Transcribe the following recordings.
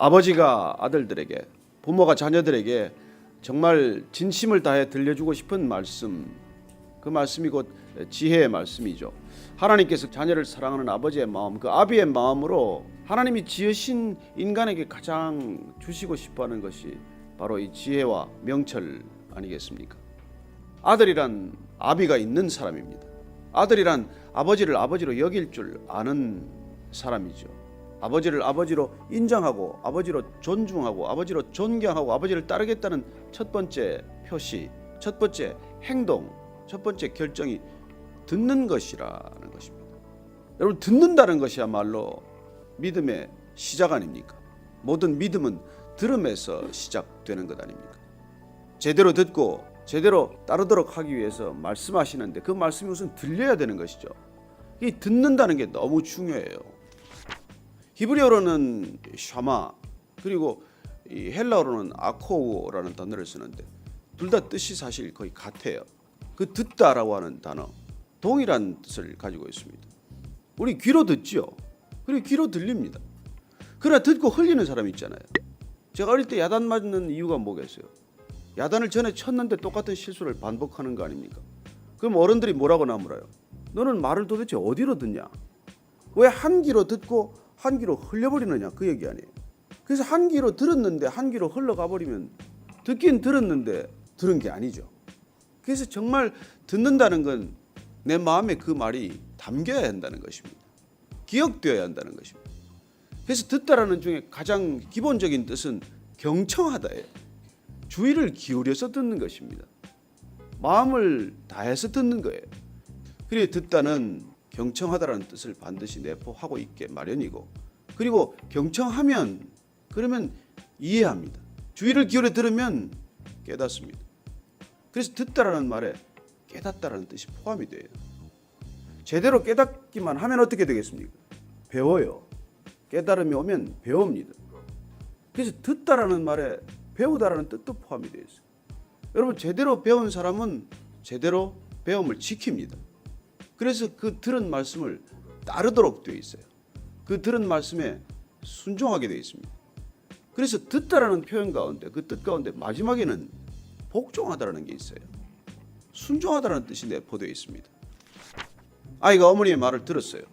아버지가 아들들에게, 부모가 자녀들에게 정말 진심을 다해 들려주고 싶은 말씀, 그 말씀이 곧 지혜의 말씀이죠. 하나님께서 자녀를 사랑하는 아버지의 마음, 그 아비의 마음으로 하나님이 지으신 인간에게 가장 주시고 싶어하는 것이 바로 이 지혜와 명철 아니겠습니까? 아들이란 아비가 있는 사람입니다. 아들이란 아버지를 아버지로 여길 줄 아는 사람이죠. 아버지를 아버지로 인정하고 아버지로 존중하고 아버지로 존경하고 아버지를 따르겠다는 첫 번째 표시, 첫 번째 행동, 첫 번째 결정이 듣는 것이라는 것입니다. 여러분, 듣는다는 것이야말로 믿음의 시작 아닙니까? 모든 믿음은 들음에서 시작되는 것 아닙니까? 제대로 듣고 제대로 따르도록 하기 위해서 말씀하시는데 그 말씀이 우선 들려야 되는 것이죠. 이 듣는다는 게 너무 중요해요. 히브리어로는 샤마, 그리고 이 헬라어로는 아코우라는 단어를 쓰는데 둘 다 뜻이 사실 거의 같아요. 그 듣다라고 하는 단어 동일한 뜻을 가지고 있습니다. 우리 귀로 듣지요. 그리고 귀로 들립니다. 그러나 듣고 흘리는 사람이 있잖아요. 제가 어릴 때 야단 맞는 이유가 뭐겠어요? 야단을 전에 쳤는데 똑같은 실수를 반복하는 거 아닙니까? 그럼 어른들이 뭐라고 나물어요? 너는 말을 도대체 어디로 듣냐? 왜 한 귀로 듣고 한 귀로 흘려버리느냐? 그 얘기 아니에요. 그래서 한 귀로 들었는데 한 귀로 흘러가 버리면 듣긴 들었는데 들은 게 아니죠. 그래서 정말 듣는다는 건 내 마음에 그 말이 담겨야 한다는 것입니다. 기억되어야 한다는 것입니다. 그래서 듣다라는 중에 가장 기본적인 뜻은 경청하다예요. 주의를 기울여서 듣는 것입니다. 마음을 다해서 듣는 거예요. 그리고 듣다는 경청하다라는 뜻을 반드시 내포하고 있게 마련이고, 그리고 경청하면 그러면 이해합니다. 주의를 기울여 들으면 깨닫습니다. 그래서 듣다라는 말에 깨닫다라는 뜻이 포함이 돼요. 제대로 깨닫기만 하면 어떻게 되겠습니까? 배워요. 깨달음이 오면 배웁니다. 그래서 듣다라는 말에 배우다라는 뜻도 포함이 되어 있어요. 여러분, 제대로 배운 사람은 제대로 배움을 지킵니다. 그래서 그 들은 말씀을 따르도록 되어 있어요. 그 들은 말씀에 순종하게 되어 있습니다. 그래서 듣다라는 표현 가운데, 그 뜻 가운데 마지막에는 복종하다라는 게 있어요. 순종하다라는 뜻이 내포되어 있습니다. 아이가 어머니의 말을 들었어요.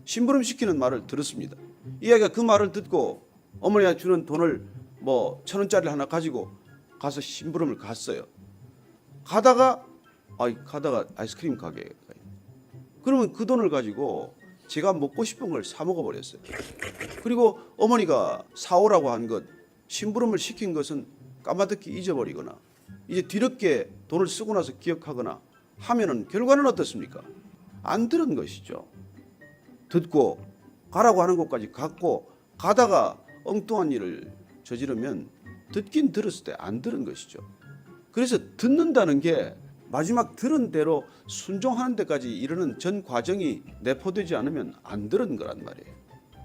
심부름 시키는 말을 들었습니다. 이 아이가 그 말을 듣고 어머니가 주는 돈을 1,000원짜리 하나 가지고 가서 심부름을 갔어요. 가다가 아이스크림 가게에 가요. 그러면 그 돈을 가지고 제가 먹고 싶은 걸 사 먹어버렸어요. 그리고 어머니가 사오라고 한 것, 심부름을 시킨 것은 까마득히 잊어버리거나 이제 뒤늦게 돈을 쓰고 나서 기억하거나 하면은 결과는 어떻습니까? 안 들은 것이죠. 듣고 가라고 하는 곳까지 갔고 가다가 엉뚱한 일을 저지르면 듣긴 들었을 때 안 들은 것이죠. 그래서 듣는다는 게 마지막 들은 대로 순종하는 데까지 이르는 전 과정이 내포되지 않으면 안 들은 거란 말이에요.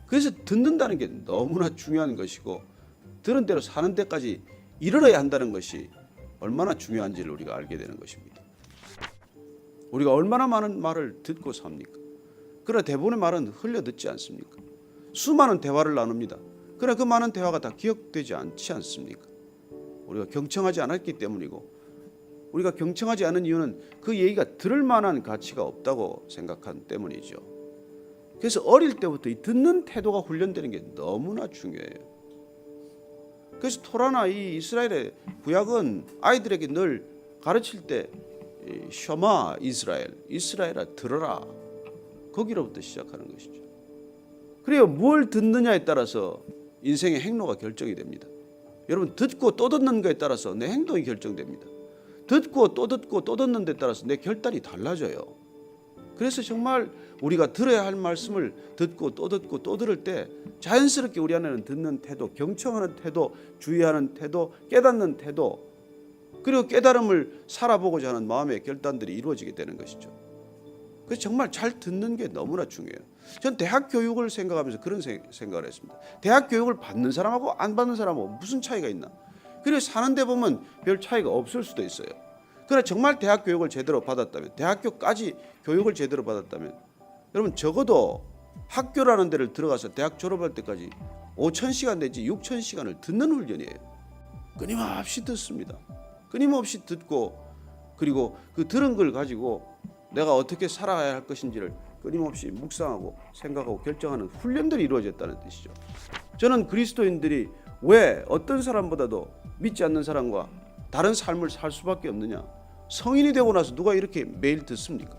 그래서 듣는다는 게 너무나 중요한 것이고 들은 대로 사는 데까지 이르러야 한다는 것이 얼마나 중요한지를 우리가 알게 되는 것입니다. 우리가 얼마나 많은 말을 듣고 삽니까? 그러나 대부분의 말은 흘려 듣지 않습니까? 수많은 대화를 나눕니다. 그러나 그 많은 대화가 다 기억되지 않지 않습니까? 우리가 경청하지 않았기 때문이고, 우리가 경청하지 않은 이유는 그 얘기가 들을 만한 가치가 없다고 생각한 때문이죠. 그래서 어릴 때부터 이 듣는 태도가 훈련되는 게 너무나 중요해요. 그래서 토라나 이 이스라엘의 구약은 아이들에게 늘 가르칠 때 셔마 이스라엘아 들어라, 거기로부터 시작하는 것이죠. 그래요. 뭘 듣느냐에 따라서 인생의 행로가 결정이 됩니다. 여러분, 듣고 또 듣는 것에 따라서 내 행동이 결정됩니다. 듣고 또 듣고 또 듣는 데 따라서 내 결단이 달라져요. 그래서 정말 우리가 들어야 할 말씀을 듣고 또 들을 때 자연스럽게 우리 안에는 듣는 태도, 경청하는 태도, 주의하는 태도, 깨닫는 태도, 그리고 깨달음을 살아보고자 하는 마음의 결단들이 이루어지게 되는 것이죠. 그래서 정말 잘 듣는 게 너무나 중요해요. 전 대학 교육을 생각하면서 그런 생각을 했습니다. 대학 교육을 받는 사람하고 안 받는 사람하고 무슨 차이가 있나? 그래서 사는데 보면 별 차이가 없을 수도 있어요. 그러나 정말 대학 교육을 제대로 받았다면, 대학교까지 교육을 제대로 받았다면, 여러분 적어도 학교라는 데를 들어가서 대학 졸업할 때까지 5,000시간 내지 6,000시간을 듣는 훈련이에요. 끊임없이 듣습니다. 끊임없이 듣고 그리고 그 들은 걸 가지고 내가 어떻게 살아야 할 것인지를 끊임없이 묵상하고 생각하고 결정하는 훈련들이 이루어졌다는 뜻이죠. 저는 그리스도인들이 왜 어떤 사람보다도 믿지 않는 사람과 다른 삶을 살 수밖에 없느냐. 성인이 되고 나서 누가 이렇게 매일 듣습니까?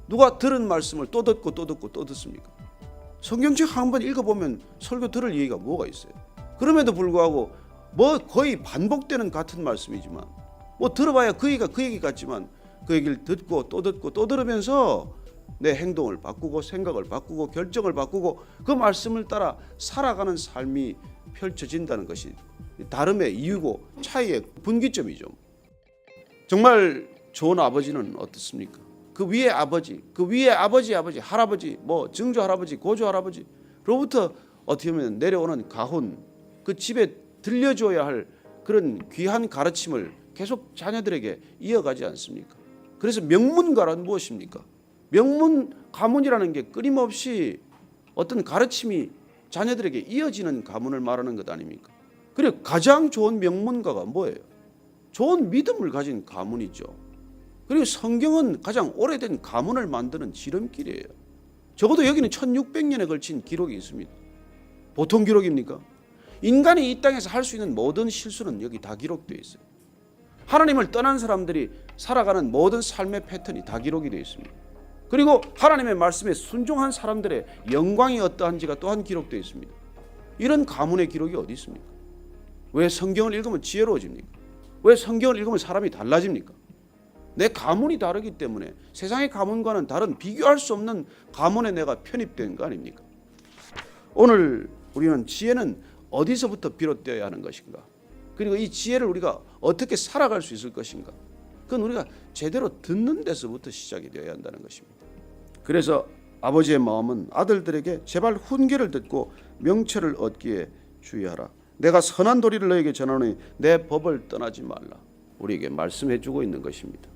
누가 들은 말씀을 또 듣고 또 듣고 또 듣습니까? 성경책 한번 읽어보면 설교 들을 얘기가 뭐가 있어요? 그럼에도 불구하고 뭐 거의 반복되는 같은 말씀이지만 뭐 들어봐야 그 얘기 같지만 그 얘기를 듣고 또 듣고 또 들으면서 내 행동을 바꾸고 생각을 바꾸고 결정을 바꾸고 그 말씀을 따라 살아가는 삶이 펼쳐진다는 것이 다름의 이유고 차이의 분기점이죠. 정말 좋은 아버지는 어떻습니까? 그 위에 아버지, 할아버지, 뭐 증조 할아버지, 고조 할아버지로부터 어떻게 보면 내려오는 가훈, 그 집에 들려줘야 할 그런 귀한 가르침을 계속 자녀들에게 이어가지 않습니까? 그래서 명문가란 무엇입니까? 명문 가문이라는 게 끊임없이 어떤 가르침이 자녀들에게 이어지는 가문을 말하는 것 아닙니까? 그리고 가장 좋은 명문가가 뭐예요? 좋은 믿음을 가진 가문이죠. 그리고 성경은 가장 오래된 가문을 만드는 지름길이에요. 적어도 여기는 1600년에 걸친 기록이 있습니다. 보통 기록입니까? 인간이 이 땅에서 할 수 있는 모든 실수는 여기 다 기록되어 있어요. 하나님을 떠난 사람들이 살아가는 모든 삶의 패턴이 다 기록이 되어 있습니다. 그리고 하나님의 말씀에 순종한 사람들의 영광이 어떠한지가 또한 기록되어 있습니다. 이런 가문의 기록이 어디 있습니까? 왜 성경을 읽으면 지혜로워집니까? 왜 성경을 읽으면 사람이 달라집니까? 내 가문이 다르기 때문에 세상의 가문과는 다른 비교할 수 없는 가문에 내가 편입된 거 아닙니까? 오늘 우리는 지혜는 어디서부터 비롯되어야 하는 것인가? 그리고 이 지혜를 우리가 어떻게 살아갈 수 있을 것인가? 그건 우리가 제대로 듣는 데서부터 시작이 되어야 한다는 것입니다. 그래서 아버지의 마음은 아들들에게 제발 훈계를 듣고 명철을 얻기에 주의하라. 내가 선한 도리를 너에게 전하노니 내 법을 떠나지 말라. 우리에게 말씀해 주고 있는 것입니다.